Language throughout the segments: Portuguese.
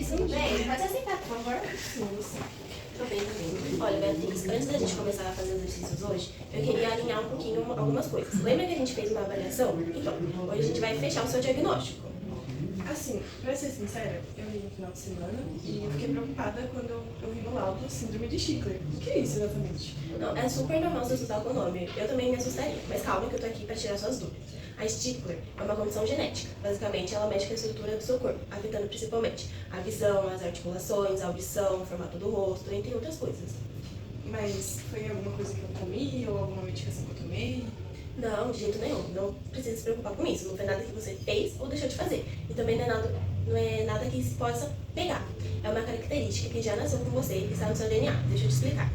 Tudo bem? Pode aceitar, por favor? Sim. Tô bem também. Olha, Beatriz, antes da gente começar a fazer os exercícios hoje, eu queria alinhar um pouquinho algumas coisas. Lembra que a gente fez uma avaliação? Então, hoje a gente vai fechar o seu diagnóstico. Assim, pra ser sincera, eu li no final de semana e eu fiquei preocupada quando eu vi no laudo síndrome de Stickler. O que é isso exatamente? Não, é super normal se assustar com o nome. Eu também me assustaria, mas calma que eu tô aqui pra tirar suas dúvidas. A Stickler é uma condição genética. Basicamente, ela mexe com a estrutura do seu corpo, afetando principalmente a visão, as articulações, a audição, o formato do rosto, entre outras coisas. Mas foi alguma coisa que eu comi ou alguma medicação que eu tomei? Não, de jeito nenhum. Não precisa se preocupar com isso. Não foi nada que você fez ou deixou de fazer. E também não é nada que se possa pegar. É uma característica que já nasceu com você e que está no seu DNA. Deixa eu te explicar.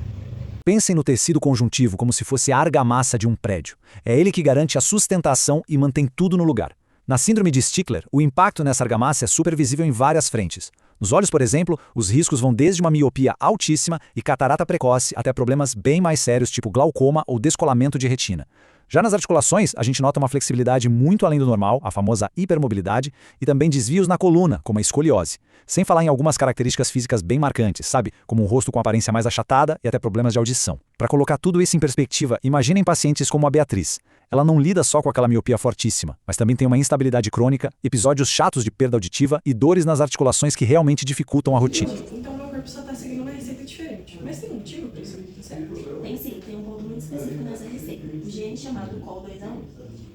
Pensem no tecido conjuntivo como se fosse a argamassa de um prédio. É ele que garante a sustentação e mantém tudo no lugar. Na síndrome de Stickler, o impacto nessa argamassa é super visível em várias frentes. Nos olhos, por exemplo, os riscos vão desde uma miopia altíssima e catarata precoce até problemas bem mais sérios tipo glaucoma ou descolamento de retina. Já nas articulações, a gente nota uma flexibilidade muito além do normal, a famosa hipermobilidade, e também desvios na coluna, como a escoliose. Sem falar em algumas características físicas bem marcantes, sabe? Como um rosto com aparência mais achatada e até problemas de audição. Para colocar tudo isso em perspectiva, imaginem pacientes como a Beatriz. Ela não lida só com aquela miopia fortíssima, mas também tem uma instabilidade crônica, episódios chatos de perda auditiva e dores nas articulações que realmente dificultam a rotina. Então meu corpo só tá seguindo uma receita diferente. Mas tem um motivo pra isso aqui, tá certo? Tem sim, tem um ponto muito específico nessa receita. O gene chamado COL2A1.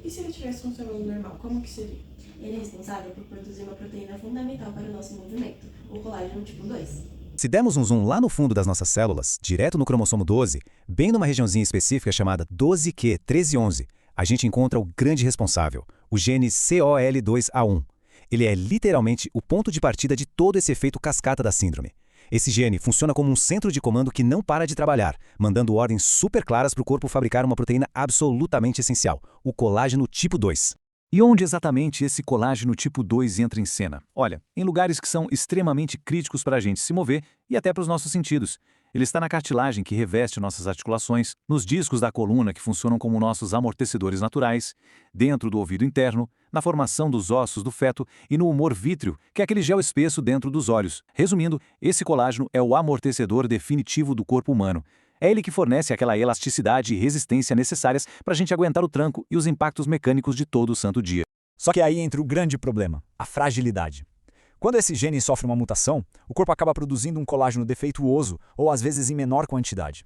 E se ele estivesse funcionando normal, como que seria? Ele é responsável por produzir uma proteína fundamental para o nosso movimento, o colágeno tipo 2. Se dermos um zoom lá no fundo das nossas células, direto no cromossomo 12, bem numa regiãozinha específica chamada 12q1311, a gente encontra o grande responsável, o gene COL2A1. Ele é literalmente o ponto de partida de todo esse efeito cascata da síndrome. Esse gene funciona como um centro de comando que não para de trabalhar, mandando ordens super claras para o corpo fabricar uma proteína absolutamente essencial, o colágeno tipo 2. E onde exatamente esse colágeno tipo 2 entra em cena? Olha, em lugares que são extremamente críticos para a gente se mover e até para os nossos sentidos. Ele está na cartilagem que reveste nossas articulações, nos discos da coluna que funcionam como nossos amortecedores naturais, dentro do ouvido interno, na formação dos ossos do feto e no humor vítreo, que é aquele gel espesso dentro dos olhos. Resumindo, esse colágeno é o amortecedor definitivo do corpo humano. É ele que fornece aquela elasticidade e resistência necessárias para a gente aguentar o tranco e os impactos mecânicos de todo o santo dia. Só que aí entra o grande problema, a fragilidade. Quando esse gene sofre uma mutação, o corpo acaba produzindo um colágeno defeituoso ou às vezes em menor quantidade.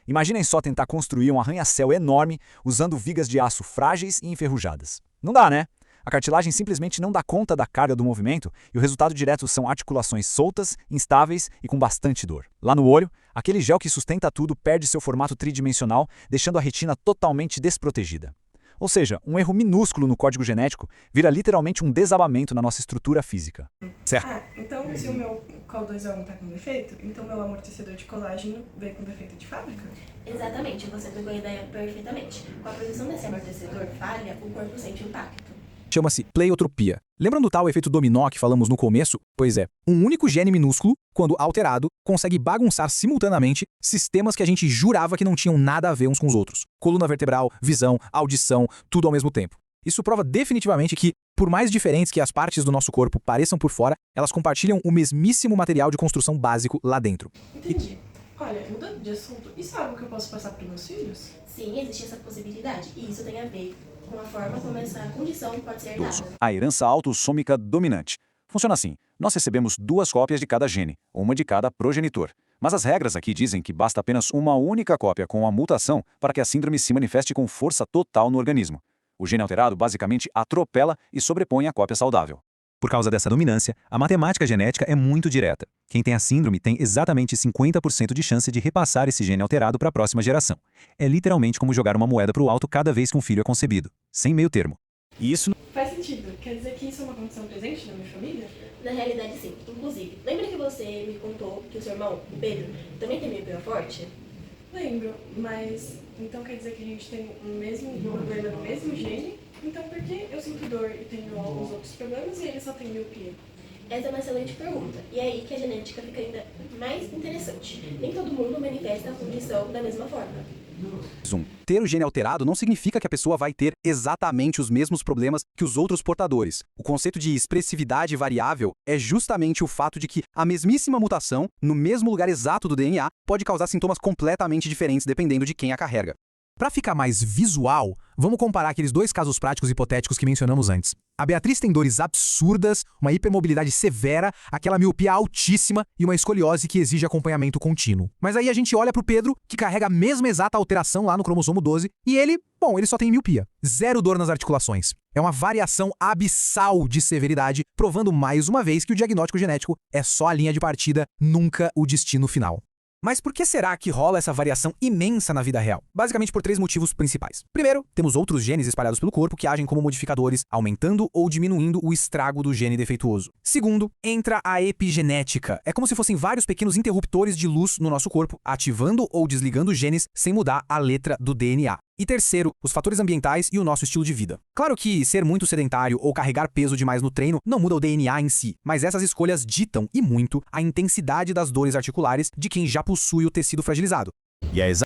Imaginem só tentar construir um arranha-céu enorme usando vigas de aço frágeis e enferrujadas. Não dá, né? A cartilagem simplesmente não dá conta da carga do movimento e o resultado direto são articulações soltas, instáveis e com bastante dor. Lá no olho, aquele gel que sustenta tudo perde seu formato tridimensional, deixando a retina totalmente desprotegida. Ou seja, um erro minúsculo no código genético vira literalmente um desabamento na nossa estrutura física. Certo? Então se o meu COL2A1 tá com defeito, então meu amortecedor de colágeno veio com defeito de fábrica? Exatamente, você pegou a ideia perfeitamente. Com a produção desse amortecedor falha, o corpo sente impacto. Chama-se pleiotropia. Lembram do tal efeito dominó que falamos no começo? Pois é, um único gene minúsculo, quando alterado, consegue bagunçar simultaneamente sistemas que a gente jurava que não tinham nada a ver uns com os outros. Coluna vertebral, visão, audição, tudo ao mesmo tempo. Isso prova definitivamente que, por mais diferentes que as partes do nosso corpo pareçam por fora, elas compartilham o mesmíssimo material de construção básico lá dentro. Entendi. Olha, mudando de assunto, isso é algo que eu posso passar para meus filhos? Sim, existe essa possibilidade, e isso tem a ver com a forma como essa condição pode ser herdada. A herança autossômica dominante. Funciona assim: nós recebemos 2 cópias de cada gene, uma de cada progenitor. Mas as regras aqui dizem que basta apenas uma única cópia com a mutação para que a síndrome se manifeste com força total no organismo. O gene alterado basicamente atropela e sobrepõe a cópia saudável. Por causa dessa dominância, a matemática genética é muito direta. Quem tem a síndrome tem exatamente 50% de chance de repassar esse gene alterado para a próxima geração. É literalmente como jogar uma moeda para o alto cada vez que um filho é concebido, sem meio termo. E isso Faz sentido. Quer dizer que isso é uma condição presente na minha família? Na realidade, sim. Inclusive, lembra que você me contou que o seu irmão, o Pedro, também tem miopia forte? Lembro, mas então quer dizer que a gente tem o mesmo problema no mesmo gene? Então por que eu sinto dor e tenho alguns outros problemas e ele só tem miopia? Essa é uma excelente pergunta, e é aí que a genética fica ainda mais interessante. Nem todo mundo manifesta a condição da mesma forma. zoom. Ter o gene alterado não significa que a pessoa vai ter exatamente os mesmos problemas que os outros portadores. O conceito de expressividade variável é justamente o fato de que a mesmíssima mutação, no mesmo lugar exato do DNA, pode causar sintomas completamente diferentes dependendo de quem a carrega. Para ficar mais visual, vamos comparar aqueles dois casos práticos hipotéticos que mencionamos antes. A Beatriz tem dores absurdas, uma hipermobilidade severa, aquela miopia altíssima e uma escoliose que exige acompanhamento contínuo. Mas aí a gente olha para o Pedro, que carrega a mesma exata alteração lá no cromossomo 12, e ele só tem miopia. Zero dor nas articulações. É uma variação abissal de severidade, provando mais uma vez que o diagnóstico genético é só a linha de partida, nunca o destino final. Mas por que será que rola essa variação imensa na vida real? Basicamente por 3 motivos principais. Primeiro, temos outros genes espalhados pelo corpo que agem como modificadores, aumentando ou diminuindo o estrago do gene defeituoso. Segundo, entra a epigenética. É como se fossem vários pequenos interruptores de luz no nosso corpo, ativando ou desligando genes sem mudar a letra do DNA. E terceiro, os fatores ambientais e o nosso estilo de vida. Claro que ser muito sedentário ou carregar peso demais no treino não muda o DNA em si, mas essas escolhas ditam, e muito, a intensidade das dores articulares de quem já possui o tecido fragilizado.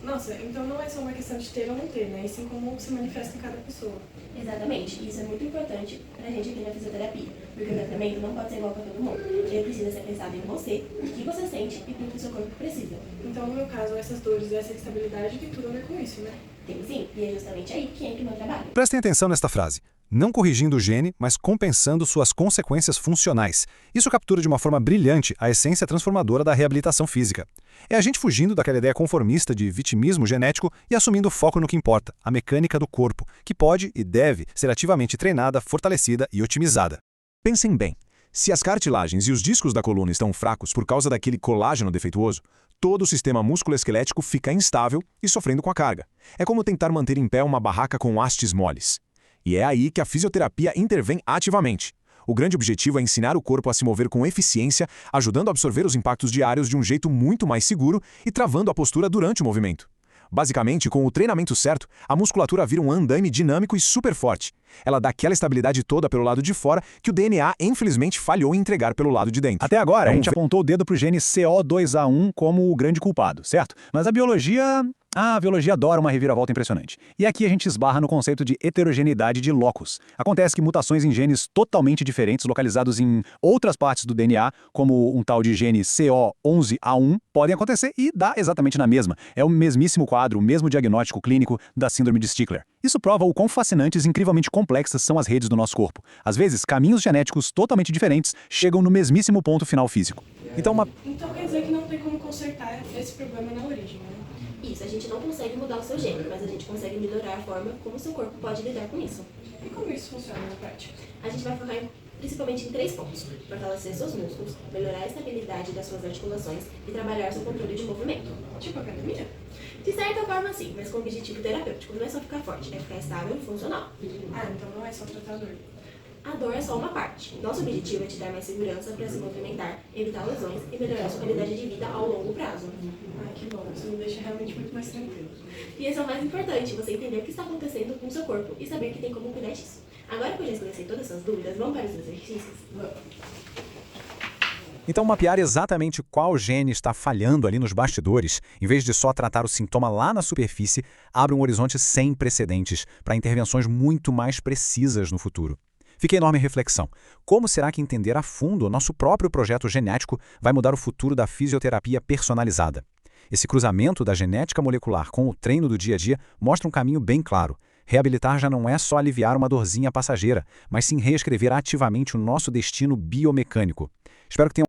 Nossa, então não é só uma questão de ter ou não ter, né? E sim como se manifesta em cada pessoa. Exatamente, isso é muito importante pra gente aqui na fisioterapia, porque o tratamento não pode ser igual pra todo mundo. Ele precisa ser pensado em você, o que você sente e o que o seu corpo precisa. Então, no meu caso, essas dores e essa instabilidade tem tudo a ver com isso, né? Tem sim, e é justamente aí que entra o meu trabalho. Prestem atenção nesta frase. Não corrigindo o gene, mas compensando suas consequências funcionais. Isso captura de uma forma brilhante a essência transformadora da reabilitação física. É a gente fugindo daquela ideia conformista de vitimismo genético e assumindo foco no que importa, a mecânica do corpo, que pode e deve ser ativamente treinada, fortalecida e otimizada. Pensem bem, se as cartilagens e os discos da coluna estão fracos por causa daquele colágeno defeituoso, todo o sistema musculoesquelético fica instável e sofrendo com a carga. É como tentar manter em pé uma barraca com hastes moles. E é aí que a fisioterapia intervém ativamente. O grande objetivo é ensinar o corpo a se mover com eficiência, ajudando a absorver os impactos diários de um jeito muito mais seguro e travando a postura durante o movimento. Basicamente, com o treinamento certo, a musculatura vira um andaime dinâmico e super forte. Ela dá aquela estabilidade toda pelo lado de fora que o DNA, infelizmente, falhou em entregar pelo lado de dentro. Até agora, a gente apontou o dedo para o gene CO2A1 como o grande culpado, certo? Mas a biologia adora uma reviravolta impressionante. E aqui a gente esbarra no conceito de heterogeneidade de locus. Acontece que mutações em genes totalmente diferentes, localizados em outras partes do DNA, como um tal de gene CO11A1, podem acontecer e dá exatamente na mesma. É o mesmíssimo quadro, o mesmo diagnóstico clínico da síndrome de Stickler. Isso prova o quão fascinantes e incrivelmente complexas são as redes do nosso corpo. Às vezes, caminhos genéticos totalmente diferentes chegam no mesmíssimo ponto final físico. Então quer dizer que não tem como consertar esse problema na origem, né? Isso, a gente não consegue mudar o seu gene, mas a gente consegue melhorar a forma como o seu corpo pode lidar com isso. E como isso funciona na prática? A gente vai focar principalmente em 3 pontos: fortalecer seus músculos, melhorar a estabilidade das suas articulações e trabalhar seu controle de movimento. Tipo academia? De certa forma, sim, mas com objetivo terapêutico. Não é só ficar forte, é ficar estável e funcional. Ah, então não é só tratar a dor. A dor é só uma parte. Nosso objetivo é te dar mais segurança para se movimentar, evitar lesões e melhorar sua qualidade de vida ao longo prazo. Ah, que bom. Isso me deixa realmente muito mais tranquilo. E esse é o mais importante, você entender o que está acontecendo com o seu corpo e saber que tem como cuidar disso. Agora que eu já esclareci todas as suas dúvidas, vamos para os exercícios? Vamos. Então, mapear exatamente qual gene está falhando ali nos bastidores, em vez de só tratar o sintoma lá na superfície, abre um horizonte sem precedentes para intervenções muito mais precisas no futuro. Fica a enorme reflexão. Como será que entender a fundo o nosso próprio projeto genético vai mudar o futuro da fisioterapia personalizada? Esse cruzamento da genética molecular com o treino do dia a dia mostra um caminho bem claro. Reabilitar já não é só aliviar uma dorzinha passageira, mas sim reescrever ativamente o nosso destino biomecânico. Espero que tenham